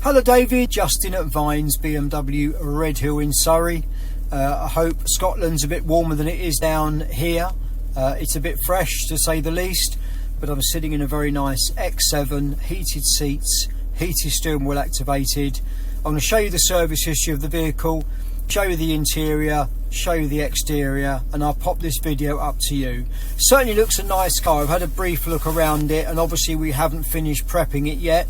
Hello David, Justin at Vines BMW Redhill in Surrey. I hope Scotland's a bit warmer than it is down here. It's a bit fresh to say the least, but I'm sitting in a very nice X7, heated seats, heated steering wheel activated. I'm going to show you the service history of the vehicle, show you the interior, show you the exterior, and I'll pop this video up to you. Certainly looks a nice car. I've had a brief look around it, and obviously we haven't finished prepping it yet,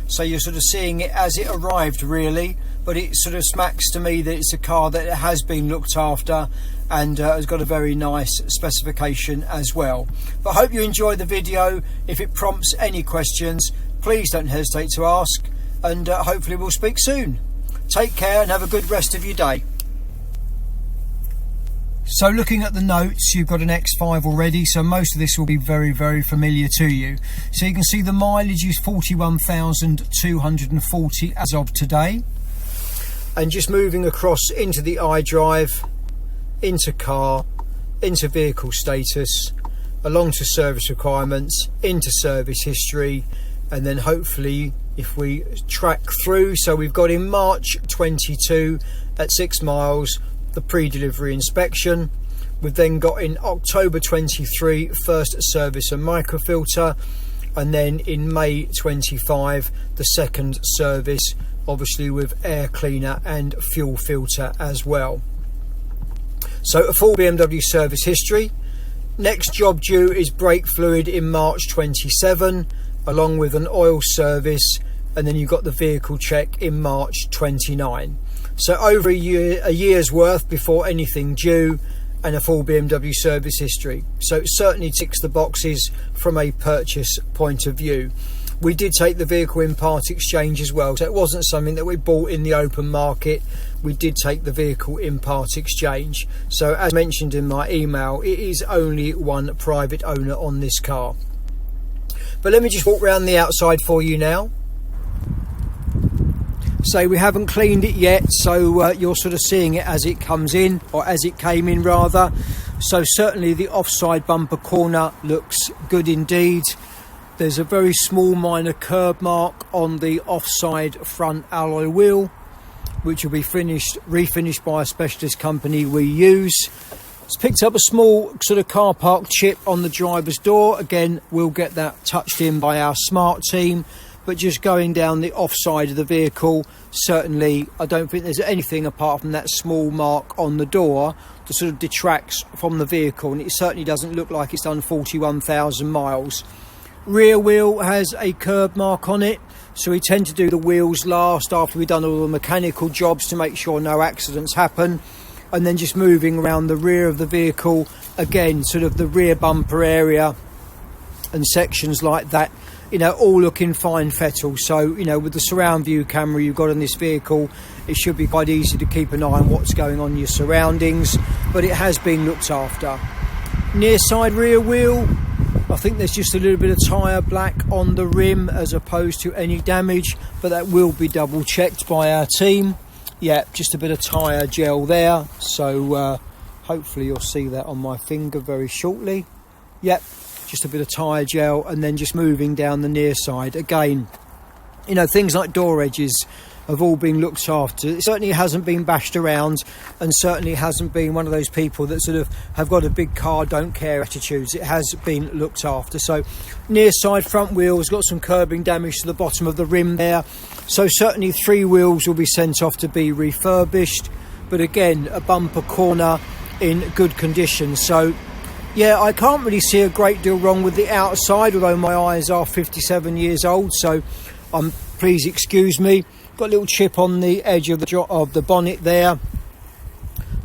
so you're sort of seeing it as it arrived really, but it sort of smacks to me that it's a car that has been looked after and has got a very nice specification as well. But I hope you enjoy the video. If it prompts any questions, please don't hesitate to ask, and hopefully we'll speak soon. Take care and have a good rest of your day. So looking at the notes, you've got an X5 already, so most of this will be very familiar to you. So you can see the mileage is 41,240 as of today. And just moving across into the iDrive, into car, into vehicle status, along to service requirements, into service history, and then hopefully if we track through, so we've got in March 22 at 6 miles the pre-delivery inspection. We've then got in October 23 first service and microfilter, and then in May 25 the second service, obviously with air cleaner and fuel filter as well. So a full BMW service history. Next job due is brake fluid in March 27, along with an oil service, and then you've got the vehicle check in March 29. So over a year's worth before anything due, and a full BMW service history. So it certainly ticks the boxes from a purchase point of view. We did take the vehicle in part exchange as well, so it wasn't something that we bought in the open market. We did take the vehicle in part exchange. So as mentioned in my email, it is only one private owner on this car. But let me just walk around the outside for you now. So we haven't cleaned it yet, so you're sort of seeing it as it comes in, or as it came in rather. So certainly the offside bumper corner looks good indeed. There's a very small minor curb mark on the offside front alloy wheel, which will be refinished by a specialist company we use. It's picked up a small sort of car park chip on the driver's door. Again, we'll get that touched in by our smart team. But just going down the offside of the vehicle, certainly I don't think there's anything apart from that small mark on the door that sort of detracts from the vehicle, and it certainly doesn't look like it's done 41,000 miles. Rear wheel has a curb mark on it, so we tend to do the wheels last after we've done all the mechanical jobs to make sure no accidents happen. And then just moving around the rear of the vehicle, again sort of the rear bumper area and sections like that, you know, all looking fine fettle. So, you know, with the surround view camera you've got on this vehicle, it should be quite easy to keep an eye on what's going on in your surroundings, but it has been looked after. Near side rear wheel, I think there's just a little bit of tyre black on the rim as opposed to any damage, but that will be double checked by our team. Yeah, just a bit of tyre gel there, so hopefully you'll see that on my finger very shortly. Yep, just a bit of tyre gel. And then just moving down the near side, again, you know, things like door edges have all been looked after. It certainly hasn't been bashed around, and certainly hasn't been one of those people that sort of have got a big car, don't care attitudes. It has been looked after. So near side front wheels got some curbing damage to the bottom of the rim there, so certainly 3 wheels will be sent off to be refurbished. But again, a bumper corner in good condition. So yeah, I can't really see a great deal wrong with the outside, although my eyes are 57 years old, so please excuse me. Got a little chip on the edge of the bonnet there,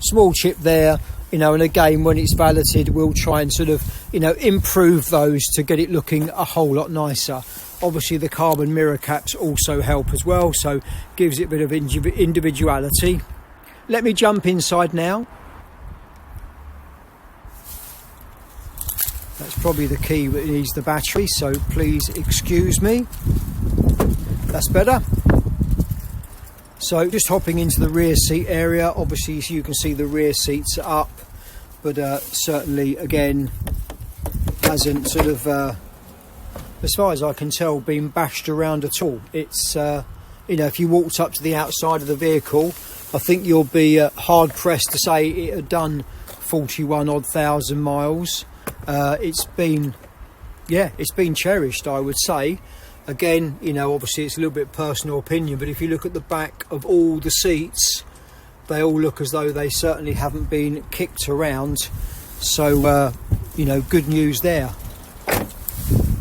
small chip there, you know, and again, when it's valeted, we'll try and sort of, you know, improve those to get it looking a whole lot nicer. Obviously the carbon mirror caps also help as well, so gives it a bit of individuality. Let me jump inside now. That's probably the key that needs the battery, so please excuse me. That's better. So just hopping into the rear seat area, obviously as you can see the rear seats are up, but certainly again hasn't sort of, as far as I can tell, been bashed around at all. It's you know, if you walked up to the outside of the vehicle, I think you'll be hard pressed to say it had done 41 odd thousand miles. It's been cherished, I would say. Again, you know, obviously it's a little bit personal opinion, but if you look at the back of all the seats, they all look as though they certainly haven't been kicked around. So, you know, good news there.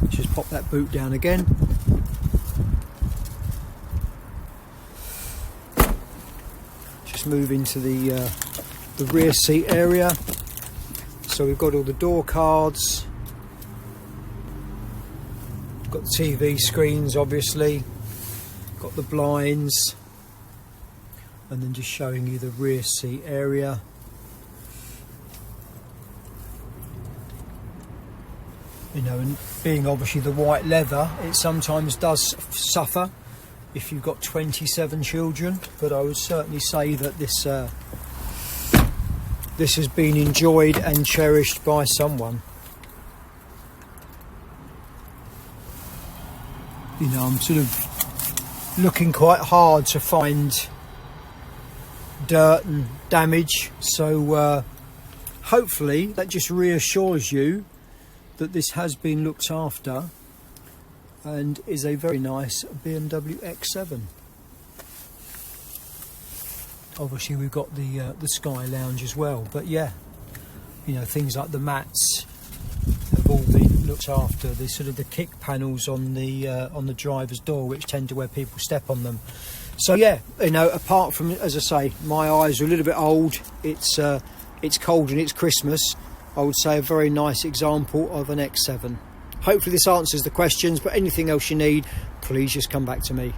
Just pop that boot down again. Just move into the rear seat area. So we've got all the door cards. Got the TV screens, obviously. Got the blinds. And then just showing you the rear seat area. You know, and being obviously the white leather, it sometimes does suffer if you've got 27 children, but I would certainly say that this has been enjoyed and cherished by someone. You know, I'm sort of looking quite hard to find dirt and damage, so hopefully that just reassures you that this has been looked after and is a very nice BMW X7. Obviously we've got the Sky Lounge as well, but yeah, you know, things like the mats have all been looked after. There's sort of the kick panels on the driver's door, which tend to where people step on them. So yeah, you know, apart from, as I say, my eyes are a little bit old, it's cold and it's Christmas, I would say a very nice example of an X7. Hopefully this answers the questions, but anything else you need, please just come back to me.